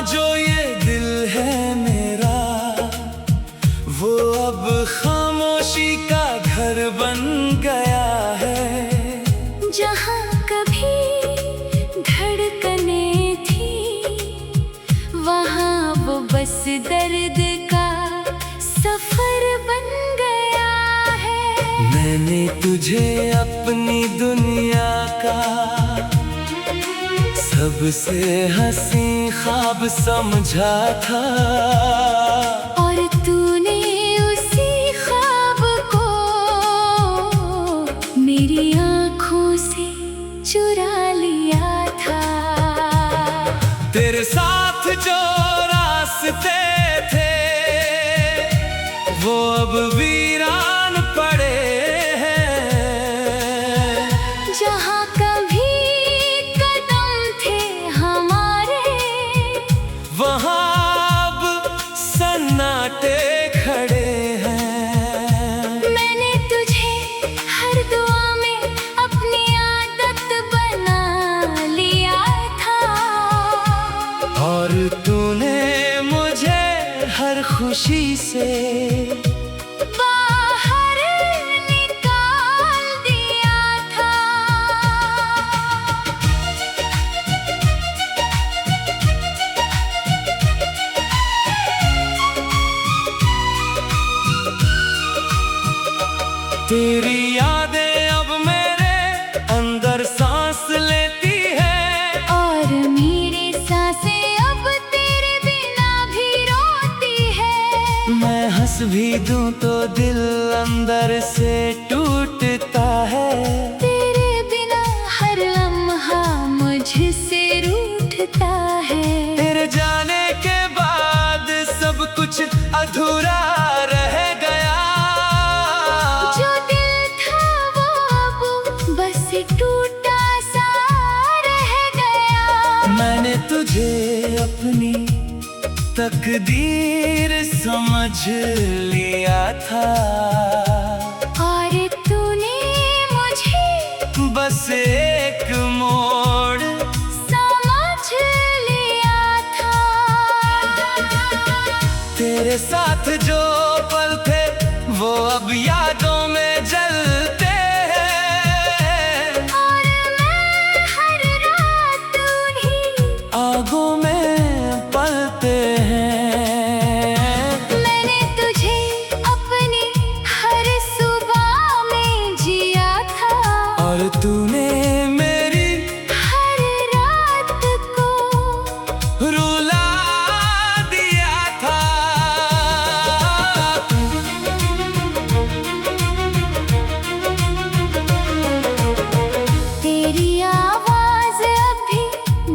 जो ये दिल है मेरा, वो अब खामोशी का घर बन गया है। जहाँ कभी धड़कने थी, वहाँ वो बस दर्द का सफर बन गया है। मैंने तुझे अपनी दुनिया का सबसे हंसी ख्वाब समझा था, और तूने उसी ख्वाब को मेरी आँखों से चुरा लिया था। तेरे साथ जो रास्ते थे वो अब वीरान पड़े हैं। जहाँ कभी कदम थे हमारे, वहाँ अब सन्नाटे खड़े हैं। मैंने तुझे हर दुआ में अपनी आदत बना लिया था, और तूने मुझे हर खुशी से बाहर निकाल दिया था। तेरी यादें अब मेरे अंदर सांस लेती है, और मेरी सांसें अब तेरे बिना भी रोती है। मैं हंस भी दूं तो दिल अंदर से टूटता है। तेरे बिना हर लम्हा मुझसे रूठता है। तेरे जाने के बाद सब कुछ अधूरा रह गया। जो दिल था वो अब बस टूटा सा रह गया। मैंने तुझे अपनी तकदीर समझ लिया था, और तूने मुझे बस एक मोड़ समझ लिया था। तेरे साथ जो पल थे वो अब यादों में जलते हैं, और मैं हर रात उन्हीं आगों में पलते हैं। मैंने तुझे अपनी हर सुबह में जिया था, और तूने मेरी हर रात को रुला दिया था। तेरी आवाज अभी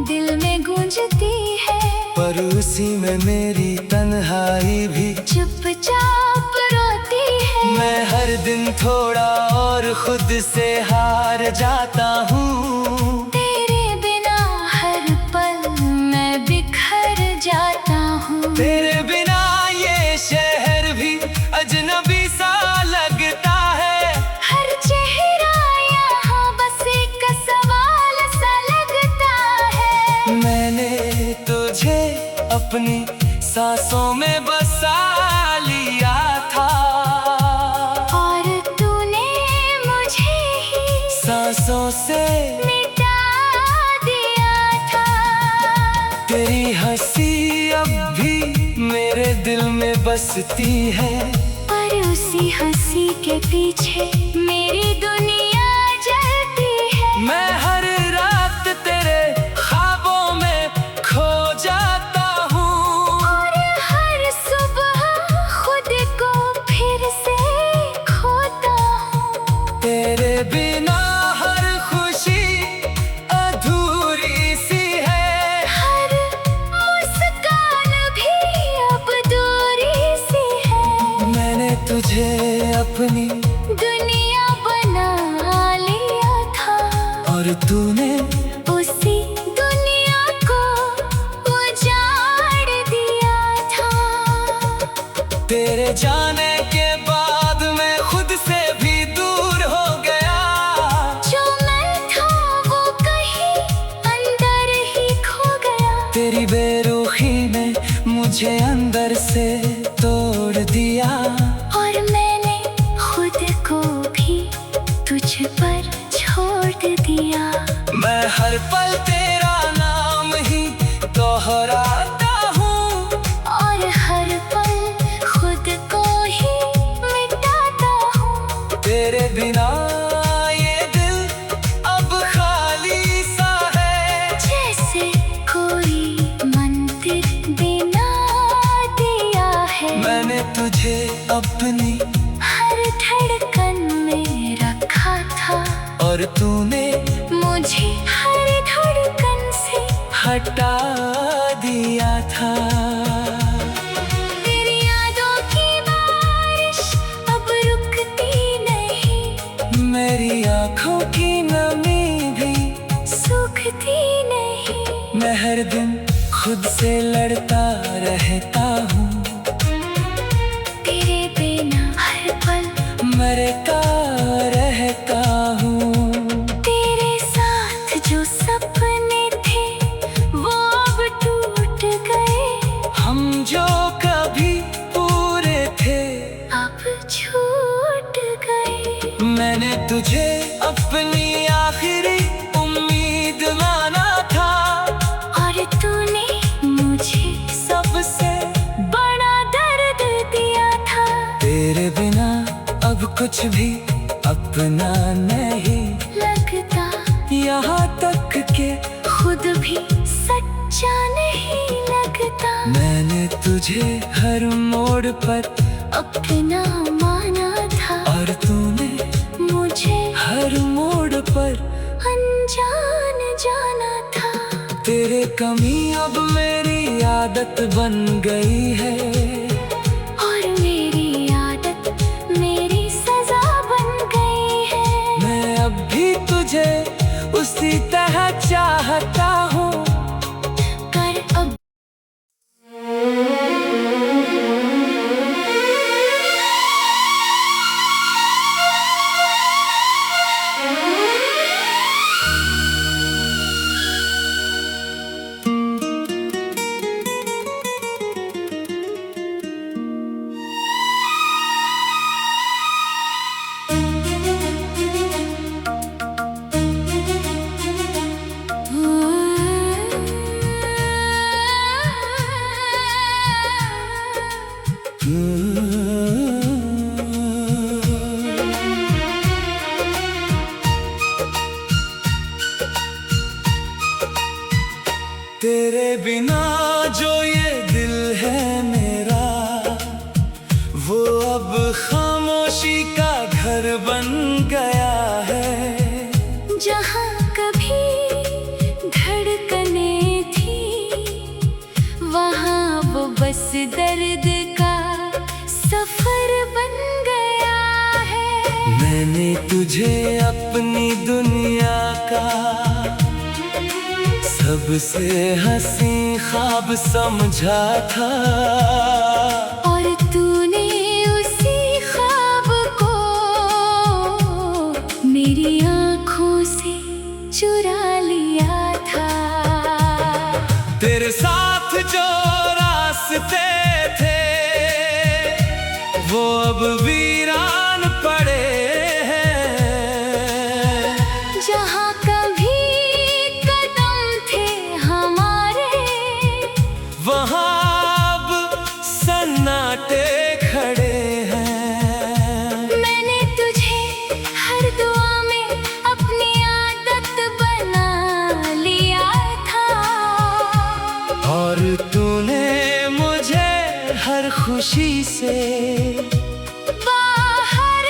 दिल में गूंजती है, पर उसी में मेरी तन्हाई भी। चुपचाप रोती है। मैं हर दिन थोड़ा और खुद से हार जाता हूँ। तेरे बिना हर पल मैं बिखर जाता हूँ। तेरे बिना ये शहर भी अजनबी सा लगता है। हर चेहरा यहाँ बस एक सवाल सा लगता है। मैंने तुझे अपनी सांसों में बसा लिया था, और तूने मुझे ही सांसों से मिटा दिया था। तेरी हंसी अब भी मेरे दिल में बसती है, पर उसी हंसी के पीछे मेरी दुनिया जलती है। मैं हर रात तेरे ख्वाबों में खो जाता हूँ, और हर सुबह खुद को फिर से खोता हूँ। तेरे बिना हर खुशी अधूरी सी है। हर मुस्कान भी अब दूरी सी है। मैंने तुझे अपनी दुनिया बना लिया था, और तूने उसी दुनिया को उजाड़ दिया था। तेरे जाने के बाद मैं खुद से भी दूर हो गया। जो मैं था वो कहीं अंदर ही खो गया। तेरी बेरू बेरुखी ने मुझे अंदर से तोड़ दिया, और मैंने खुद को भी तुझ पर छोड़ दिया। मैं हर पल तेरा नाम ही दोहराता हूँ, और हर पल खुद को ही मिटाता हूँ। तेरे बिना ये दिल अब खाली सा है, जैसे कोई मंदिर बिना दिया है। मैंने तुझे अपनी हर धड़कन में रखा था, और तूने मुझे हर धड़कन से हटा दिया था। तेरी यादों की बारिश अब रुकती नहीं, मेरी आँखों की नमी भी सूखती नहीं। मैं हर दिन खुद से लड़ता रहता हूँ, तेरे बिना हर पल मरता रहता हूँ। तेरे साथ जो सपने थे वो अब टूट गए, हम जो कभी पूरे थे अब छूट गए। मैंने तुझे अपनी आखिरी उम्मीद माना था, और तूने मुझे सबसे बड़ा दर्द दिया था। तेरे बिना अब कुछ भी अपना नहीं लगता यहाँ तक के खुद भी सच्चा नहीं लगता। मैंने तुझे हर मोड़ पर अपना माना था, और तूने मुझे हर मोड़ पर अनजान जाना था। तेरे कमी अब मेरी आदत बन गई है, और मेरी आदत मेरी सजा बन गई है। मैं अब भी तुझे उसी तरह चाहता हूँ, पर अब तेरे बिना जो ये दिल है मेरा, वो अब खामोशी का घर बन गया है। जहाँ कभी धड़कने थी, वहाँ वो बस दर्द का सफर बन गया है। मैंने तुझे अपनी दुनिया का सबसे हंसी ख्वाब समझा था, और तूने उसी ख्वाब को मेरी आँखों से चुरा लिया था। तेरे साथ जो रास्ते थे वो अब वीरान पड़े हैं। जहाँ कभी कदम थे हमारे, वहाँ अब सन्नाटे खड़े हैं। मैंने तुझे हर दुआ में अपनी आदत बना लिया था, और तूने मुझे हर खुशी से बाहर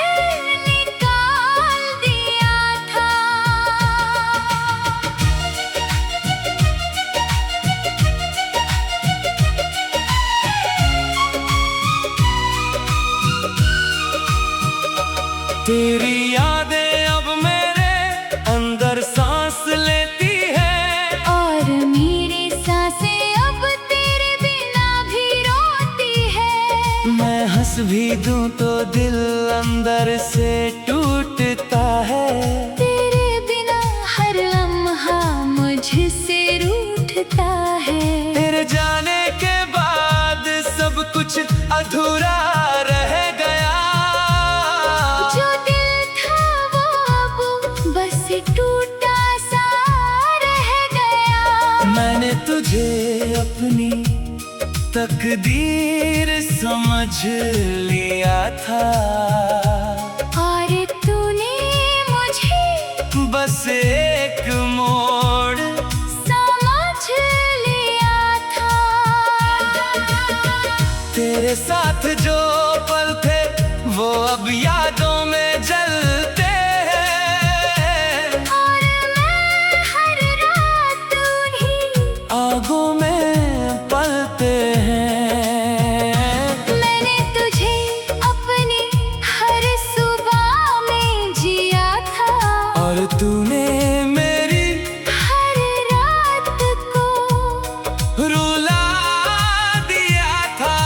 निकाल दिया था। तेरी यादें अब मेरे अंदर सांस लेती है, और मेरी सांसें अब तेरे बिना भी रोती है। मैं हंस भी दूं तो दिल अंदर से टूटता है। तेरे बिना हर लम्हा मुझसे रूठता है। तेरे जाने तकदीर समझ लिया था, और तूने मुझे बस एक मोड़ समझ लिया था। तेरे साथ जो पल थे वो अब यादों में जलते हैं, और मैं हर रात उन्हीं आगों में पलते हैं। मैंने तुझे अपनी हर सुबह में जिया था, और तूने मेरी हर रात को रुला दिया था।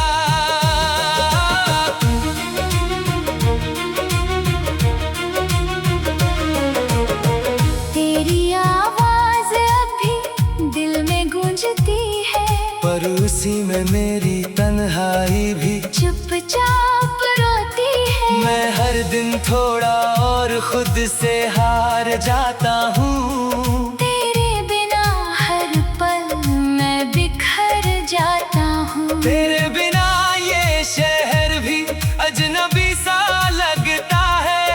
तेरी आवाज अभी दिल में गूंजती है, पर उसी में मेरी तन्हाई भी चुपचाप रोती है। मैं हर दिन थोड़ा और खुद से हार जाता हूँ। तेरे बिना हर पल मैं बिखर जाता हूँ। तेरे बिना ये शहर भी अजनबी सा लगता है।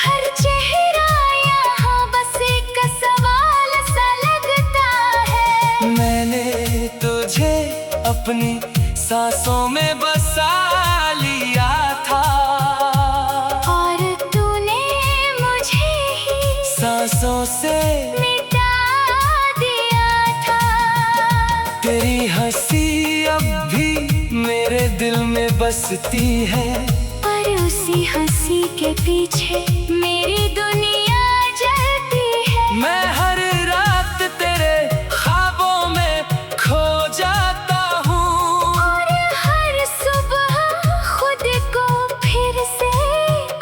हर चेहरा यहाँ बस एक सवाल सा लगता है। मैंने तुझे अपनी सांसों में बसा लिया था, और तूने मुझे ही सांसों से मिटा दिया था। तेरी हंसी अब भी मेरे दिल में बसती है, पर उसी हंसी के पीछे मेरी दुनिया जलती है। मैं हर रात तेरे ख्वाबों में खो जाता हूँ, और हर सुबह खुद को फिर से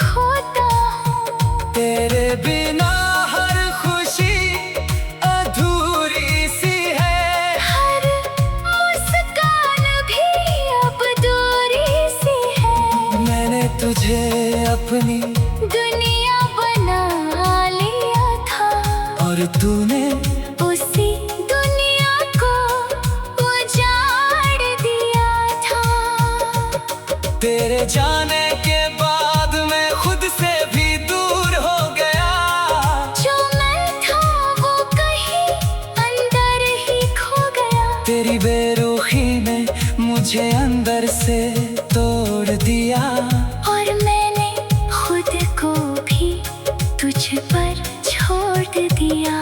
खोता हूँ। तेरे बिना हर खुशी अधूरी सी है। हर मुस्कान भी अब दूरी सी है। मैंने तुझे अपनी दुनिया बना लिया था, और तूने उसी दुनिया को उजाड़ दिया था। तेरे जाने के बाद मैं खुद से भी दूर हो गया। जो मैं था वो कहीं अंदर ही खो गया। तेरी बेरुखी ने मुझे अंदर से तोड़ दिया, और मैंने खुद को भी तुझ पर छोड़ दिया।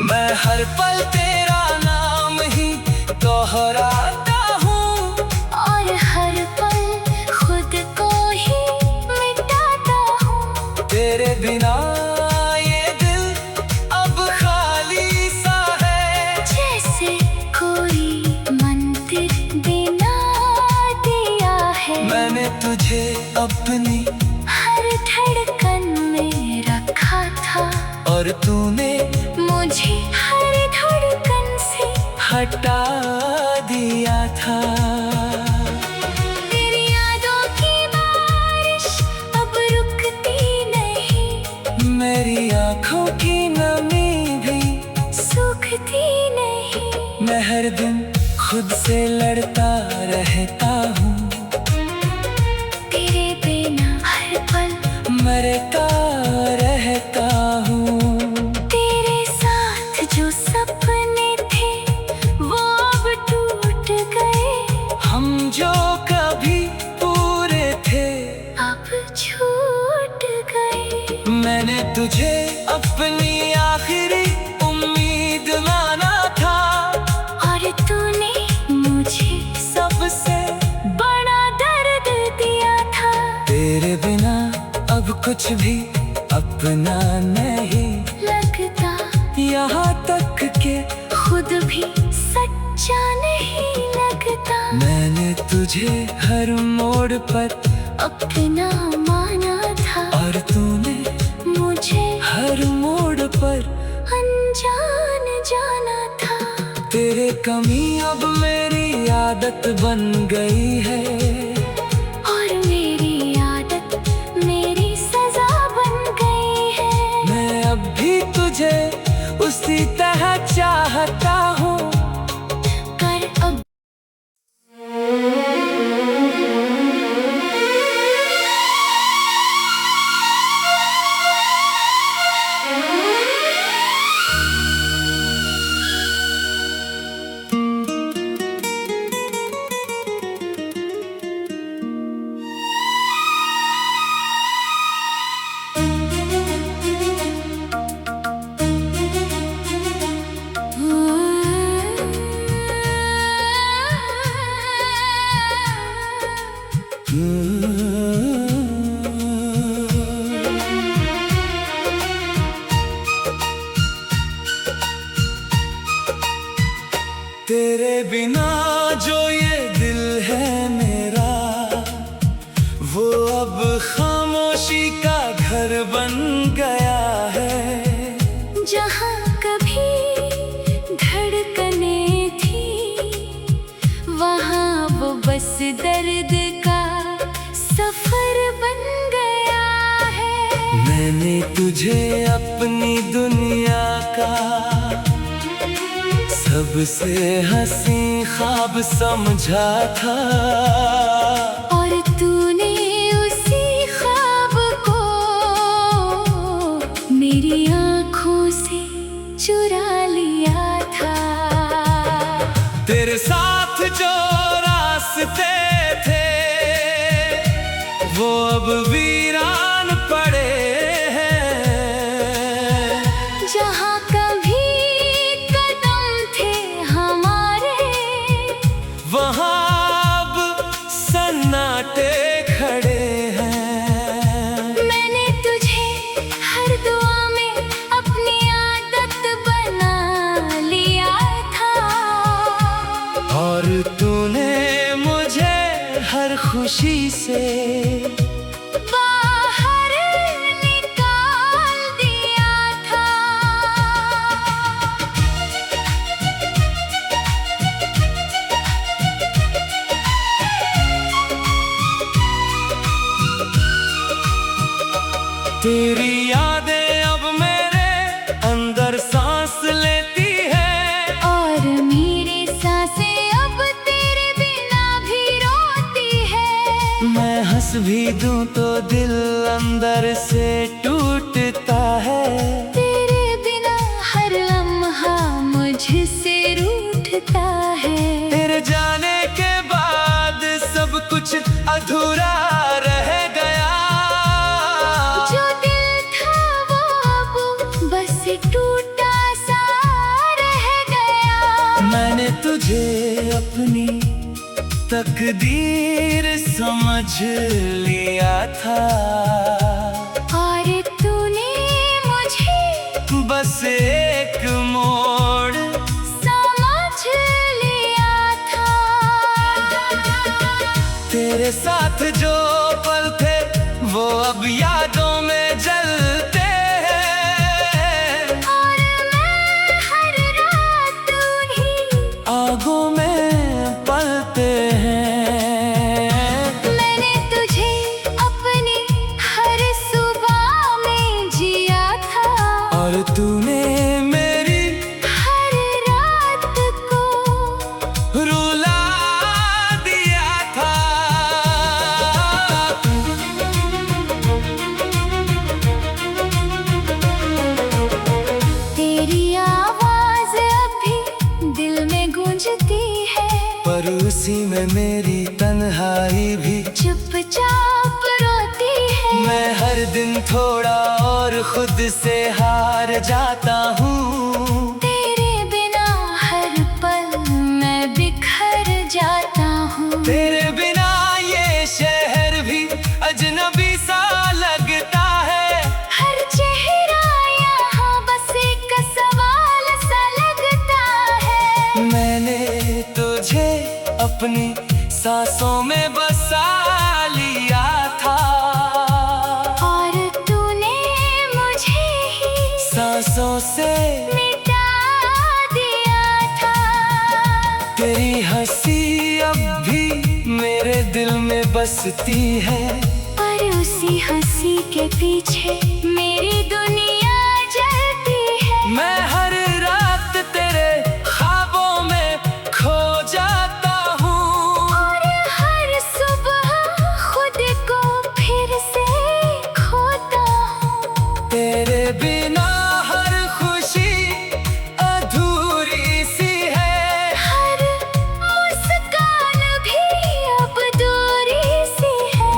मैं हर पल तेरा नाम ही दोहराता हूँ, और हर पल खुद को ही मिटाता हूँ। तेरे बिना ये दिल अब खाली सा है। जैसे कोई मंदिर बिना दिया है। मैंने तुझे अपनी हर धड़कन में रखा था, और तूने मुझे हर धड़कन से हटा दिया था। तेरी यादों की बारिश अब रुकती नहीं। मेरी आँखों की नमी भी सूखती नहीं। मैं हर दिन खुद से लड़ता रहता हूँ। तेरे बिना हर पल मरता रहता हूँ। तेरे साथ जो सपने थे वो अब टूट गए। हम जो कभी पूरे थे अब छूट गए। मैंने तुझे अपनी आखिरी उम्मीद माना था, और तूने मुझे सबसे बड़ा दर्द दिया था। तेरे बिना अब कुछ भी अपना नहीं लगता यहाँ तक के खुद भी सच्चा नहीं लगता। मैंने तुझे हर मोड़ पर अपना माना था, और तूने मुझे हर मोड़ पर अनजान जाना था। तेरे कमी अब मेरी आदत बन गई है, और मेरी आदत मेरी सजा बन गई है। मैं अब भी तुझे उसी तरह चाहता हूँ। पर अब वो बस दर्द का सफर बन गया है। मैंने तुझे अपनी दुनिया का सबसे हंसी ख्वाब समझा था, और तूने उसी ख्वाब को मेरी आँखों से चुरा लिया था। तेरे साथ जो रास्ते थे वो अब वीरान पड़े हैं। जहाँ कभी कदम थे हमारे, वहाँ अब सन्नाटे खड़े हैं। मैंने तुझे हर दुआ में अपनी आदत बना लिया था, और तूने मुझे हर खुशी से बाहर निकाल दिया था। तेरी यादें अब मेरे अंदर सांस लेती है, और मेरी सांसें अब तेरे बिना भी रोती है। मैं हंस भी दूं तो दिल अंदर से टूटता है। तेरे बिना हर लम्हा मुझसे रूठता है। तेरे जाने के बाद सब कुछ अधूरा रह गया। जो दिल था वो अब बस टूटा सा रह गया। मैंने तुझे अपनी तकदीर समझ लिया था, और तूने मुझे बस एक मोड़ समझ लिया था। तेरे साथ जो पल थे वो अब यादों में जलते हैं, और मैं हर रात उन्हीं आगों में पलते हैं। मैंने तुझे अपनी हर सुबह में जिया था, और तूने मेरी हर रात को रुला दिया था। तेरी आवाज अब भी दिल में गूंजती है, पर उसी में मेरी तन्हाई भी चुपचाप रोती है। मैं हर दिन थोड़ा और खुद से हार जाता हूँ। तेरे बिना हर पल मैं बिखर जाता हूँ। तेरे बिना ये शहर भी अजनबी सा लगता है। हर चेहरा यहाँ बस एक सवाल सा लगता है। मैंने तुझे अपनी सांसों में बसा लिया था, और तूने मुझे ही सांसों से मिटा दिया था। तेरी हंसी अब भी मेरे दिल में बसती है, पर उसी हंसी के पीछे मेरी दुनिया जलती है। मैं हर रात तेरे ख्वाबों में खो जाता हूँ, और हर सुबह खुद को फिर से खोता हूँ। तेरे बिना हर खुशी अधूरी सी है। हर मुस्कान भी अब दूरी सी है।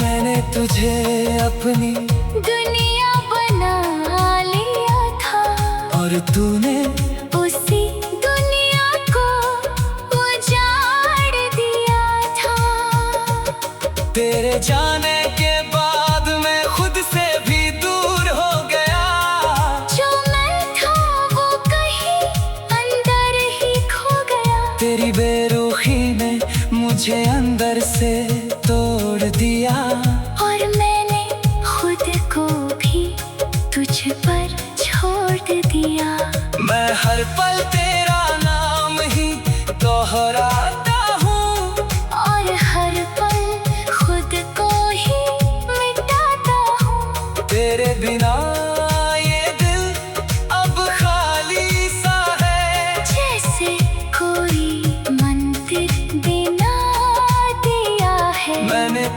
मैंने तुझे अपनी दुनिया बना लिया था, और तूने उसी दुनिया को उजाड़ दिया था। तेरे जाने के बाद मैं खुद से भी दूर हो गया। जो मैं था वो कहीं अंदर ही खो गया। तेरी बेरुखी ने मुझे अंदर से तोड़ दिया, और मैंने खुद को भी तुझ पर छोड़ दिया। मैं हर पल तेरा नाम ही दोहराता हूँ,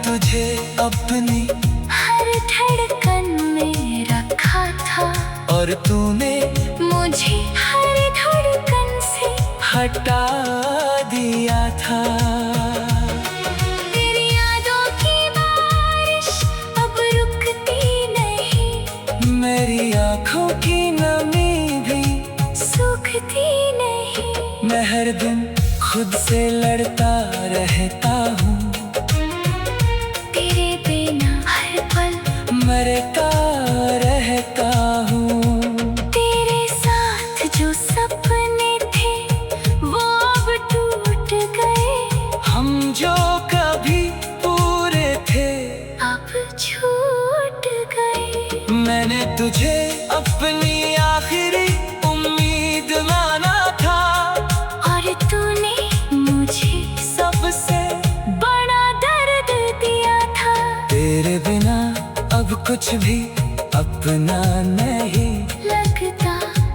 तुझे अपनी हर धड़कन में रखा था, और तूने मुझे हर धड़कन से हटा दिया था। तेरी यादों की बारिश अब रुकती नहीं, मेरी आँखों की नमी भी सूखती नहीं। मैं हर दिन खुद से लड़ता रहता हूँ, तेरे बिना हर पल मरता रहता हूँ। तेरे साथ जो सपने थे वो अब टूट गए, हम जो कभी पूरे थे अब छूट गए। मैंने तुझे अपनी आखिरी उम्मीद माना था, और तूने मुझे सबसे बड़ा दर्द दिया था। तेरे बिना अब कुछ भी अपना नहीं लगता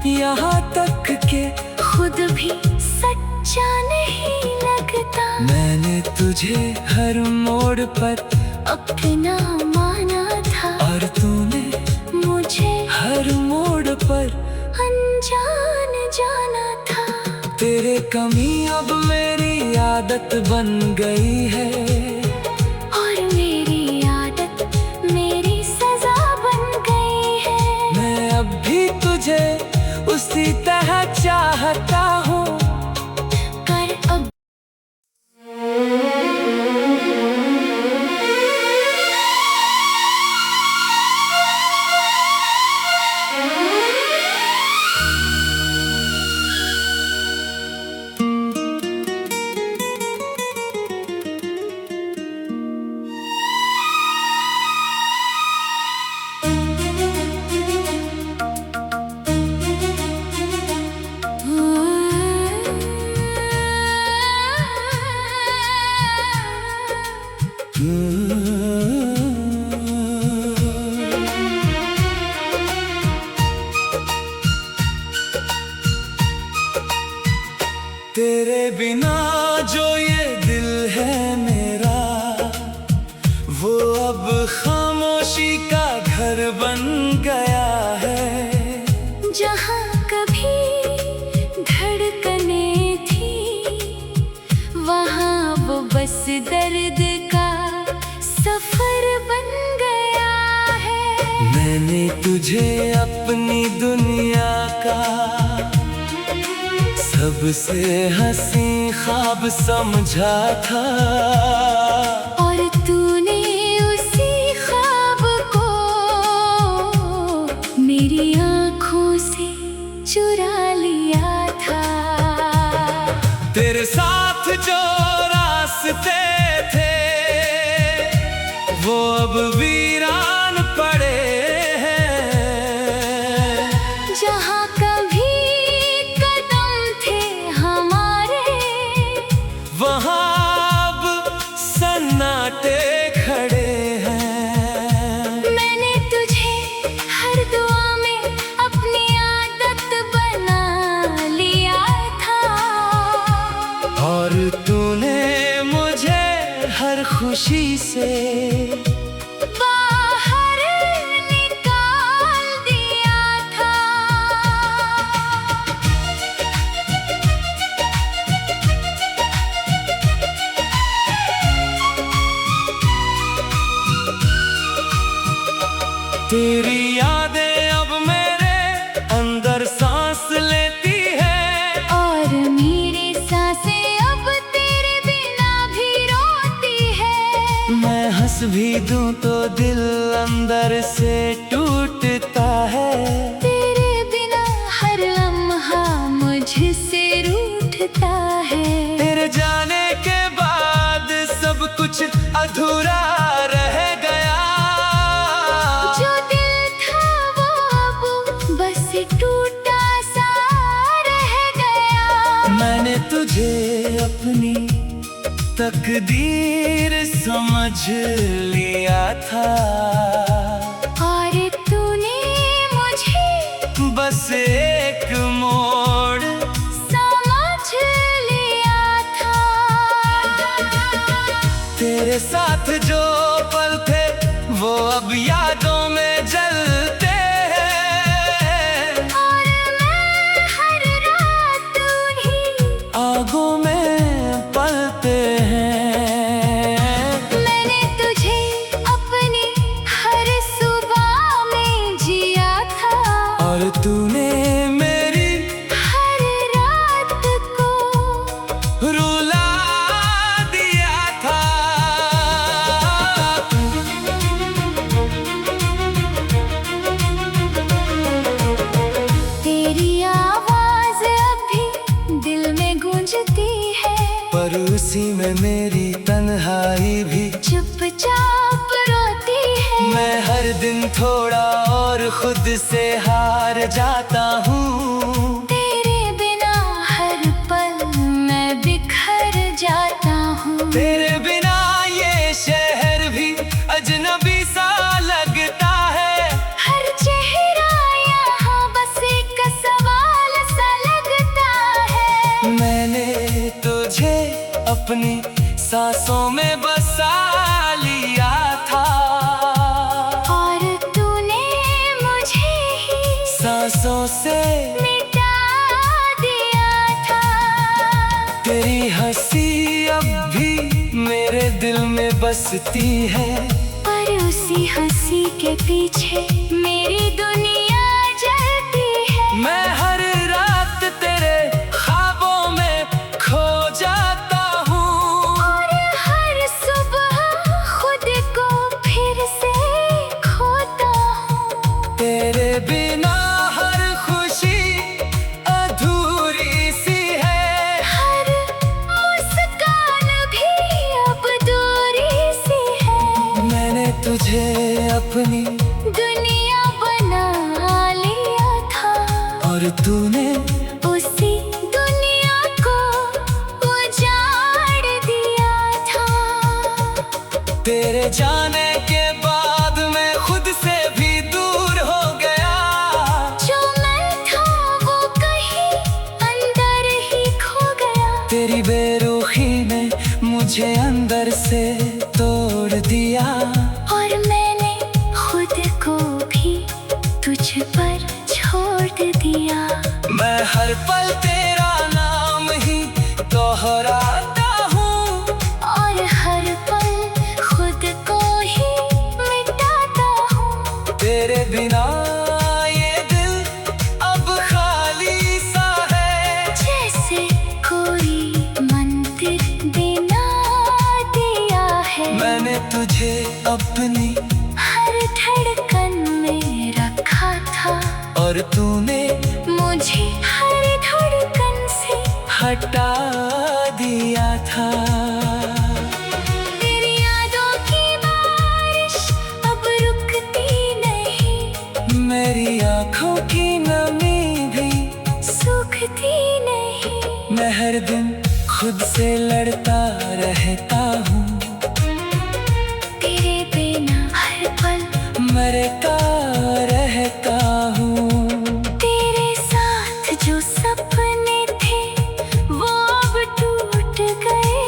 यहाँ तक के खुद भी सच्चा नहीं लगता। मैंने तुझे हर मोड़ पर अपना माना था, और तूने मुझे हर मोड़ पर अनजान जाना था। तेरे कमी अब मेरी आदत बन गई है, और मेरी आदत मेरी सजा बन गई है। मैं अब भी तुझे उसी तरह चाहता हूँ। कर अब तेरे बिना जो ये दिल है मेरा, वो अब खामोशी का घर बन गया है। जहाँ कभी धड़कने थी, वहाँ वो बस दर्द का सफर बन गया है। मैंने तुझे अपनी दुनिया का सबसे हंसी ख्वाब समझा था, और तूने उसी ख्वाब को मेरी आँखों से चुरा लिया था। तेरे साथ जो रास्ते थे वो अब वीरान पड़े हैं। जहाँ कभी कदम थे हमारे, वहाँ अब सन्नाटे खड़े हैं। मैंने तुझे हर दुआ में अपनी आदत बना लिया था, और तूने मुझे हर खुशी से बाहर निकाल दिया था। तेरी यादें अब मेरे अंदर सांस लेती है, और मेरी सांसें अब तेरे बिना भी रोती है। मैं हंस भी दूं तो दिल अंदर से टूटता है। तेरे बिना हर लम्हा मुझसे रूठता है। तेरे जाने के बाद सब कुछ अधूरा रह गया। जो दिल था वो अब बस टूटा सा रह गया। मैंने तुझे अपनी तकदीर समझ लिया था, और तूने मुझे बस एक मोड़ समझ लिया था। तेरे साथ जो पल थे वो अब यादों में जलते हैं, और मैं हर रात उन्हीं आगों में पलते हैं। मैंने तुझे अपनी हर सुबह में जिया था, और तूने मेरी हर रात को रुला दिया था। तेरी आवाज अब भी दिल में गूंजती है, पर उसी में मेरी तन्हाई भी चुपचाप रोती है। मैं हर दिन थोड़ा और खुद से हार जाता हूँ। तेरे बिना हर पल मैं बिखर जाता हूँ। तेरे बिना ये शहर भी अजनबी सा लगता है। हर चेहरा यहाँ बस एक सवाल सा लगता है। मैंने तुझे अपनी सांसों में बसा लिया था, और तूने मुझे ही सांसों से मिटा दिया था। तेरी हंसी अब भी मेरे दिल में बसती है, पर उसी हंसी के पीछे मेरी दुनिया जलती है। मैं हर रात तेरे ख्वाबों में खो जाता हूँ। और हर सुबह खुद को फिर से खोता हूँ। तेरे बिना हर खुशी अधूरी सी है, हर मुस्कान भी अब दूरी सी है। मैंने तुझे अपनी दुनिया बना लिया था, और तूने उसी दुनिया को उजाड़ दिया था। तेरे जाने के बाद मैं खुद से भी दूर हो गया। जो मैं था वो कहीं अंदर ही खो गया। तेरी बेरुखी ने मुझे अंदर से तोड़ दिया, और मैंने खुद को भी तुझ पर छोड़ दिया। मैं हर पल तेरा नाम ही दोहराता हूँ, और हर पल खुद को ही मिटाता हूँ। तेरे बिना ये दिल अब खाली सा है। जैसे कोई मंदिर बिना दिया है। मैंने तुझे अपनी हर धड़कन में रखा था, और तूने मुझे हर धड़कन से हटा दिया था। तेरी यादों की बारिश अब रुकती नहीं, मेरी आँखों की नमी भी सूखती नहीं। मैं हर दिन खुद से लड़ता रहता हूँ। तेरे बिना हर पल मरता रहता हूँ। तेरे साथ जो सपने थे वो अब टूट गए।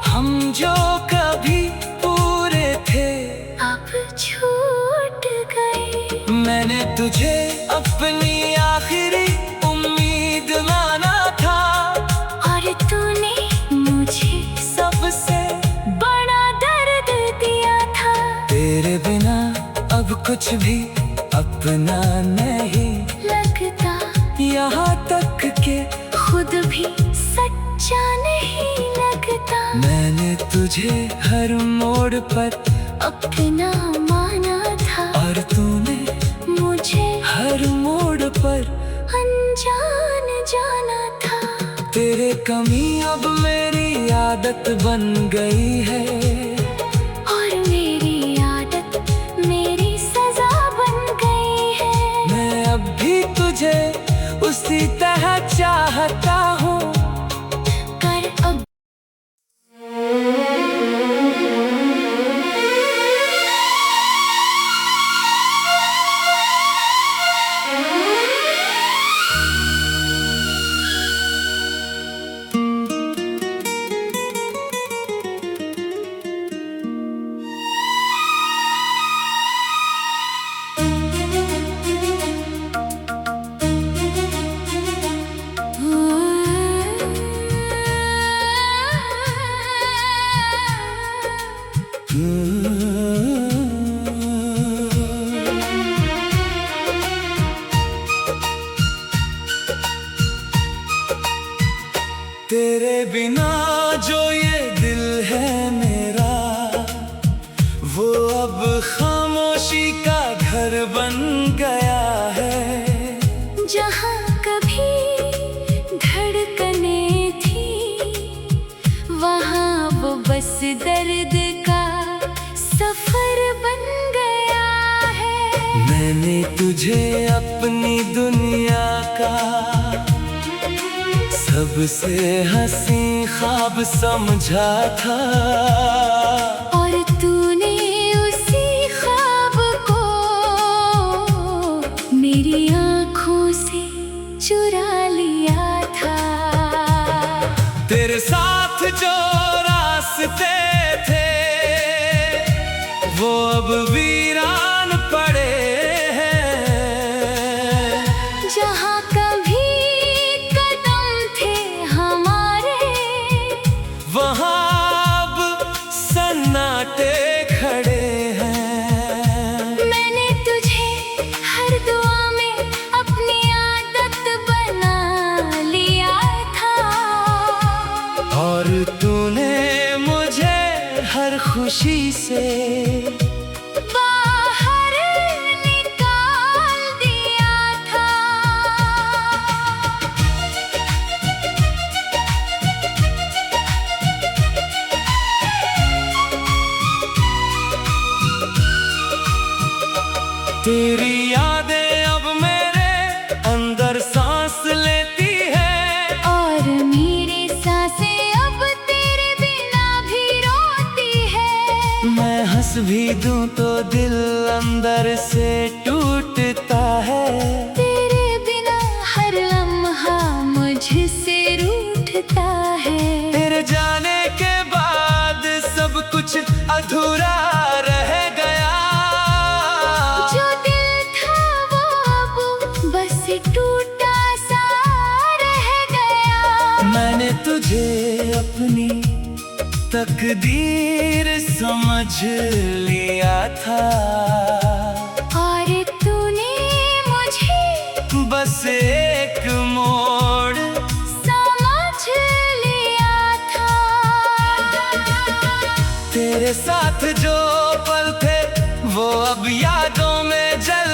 हम जो कभी पूरे थे अब छूट गए। मैंने तुझे अपनी आखिरी उम्मीद माना था, और तूने मुझे सबसे बड़ा दर्द दिया था। तेरे बिना अब कुछ भी अपना नहीं लगता यहाँ तक के खुद भी सच्चा नहीं लगता। मैंने तुझे हर मोड़ पर अपना माना था, और तूने मुझे हर मोड़ पर अनजान जाना था। तेरे कमी अब मेरी आदत बन गई है, और मेरी आदत मेरी सजा बन गई है। मैं अब भी तुझे उसी तरह चाहता हूँ। पर अब तेरे बिना जो ये दिल है मेरा, वो अब खामोशी का घर बन गया है। जहाँ कभी धड़कने थी, वहाँ वो बस दर्द का सफर बन गया है। मैंने तुझे अपनी दुनिया का सबसे हंसी ख्वाब समझा था, और तूने उसी ख्वाब को मेरी आँखों से चुरा लिया था। तेरे साथ जो रास्ते थे वो अब वीरान पड़े हैं। जहाँ कभी कदम थे हमारे, वहाँ अब सन्नाटे खड़े हैं। मैंने तुझे हर दुआ में अपनी आदत बना लिया था, और तूने मुझे हर खुशी से बाहर निकाल दिया था। तेरी यादें अब मेरे अंदर सांस लेती है, और मेरी सांसें अब तेरे बिना भी रोती है। मैं हंस भी दूं तो दिल अंदर से टूटता है। तेरे बिना हर लम्हा मुझसे रूठता है। तेरे जाने के बाद सब कुछ अधूरा रह गया। जो दिल था वो अब बस टूटा सा रह गया। मैंने तुझे अपनी तकदीर समझ लिया था, और तूने मुझे बस एक मोड़ समझ लिया था। तेरे साथ जो पल थे वो अब यादों में जल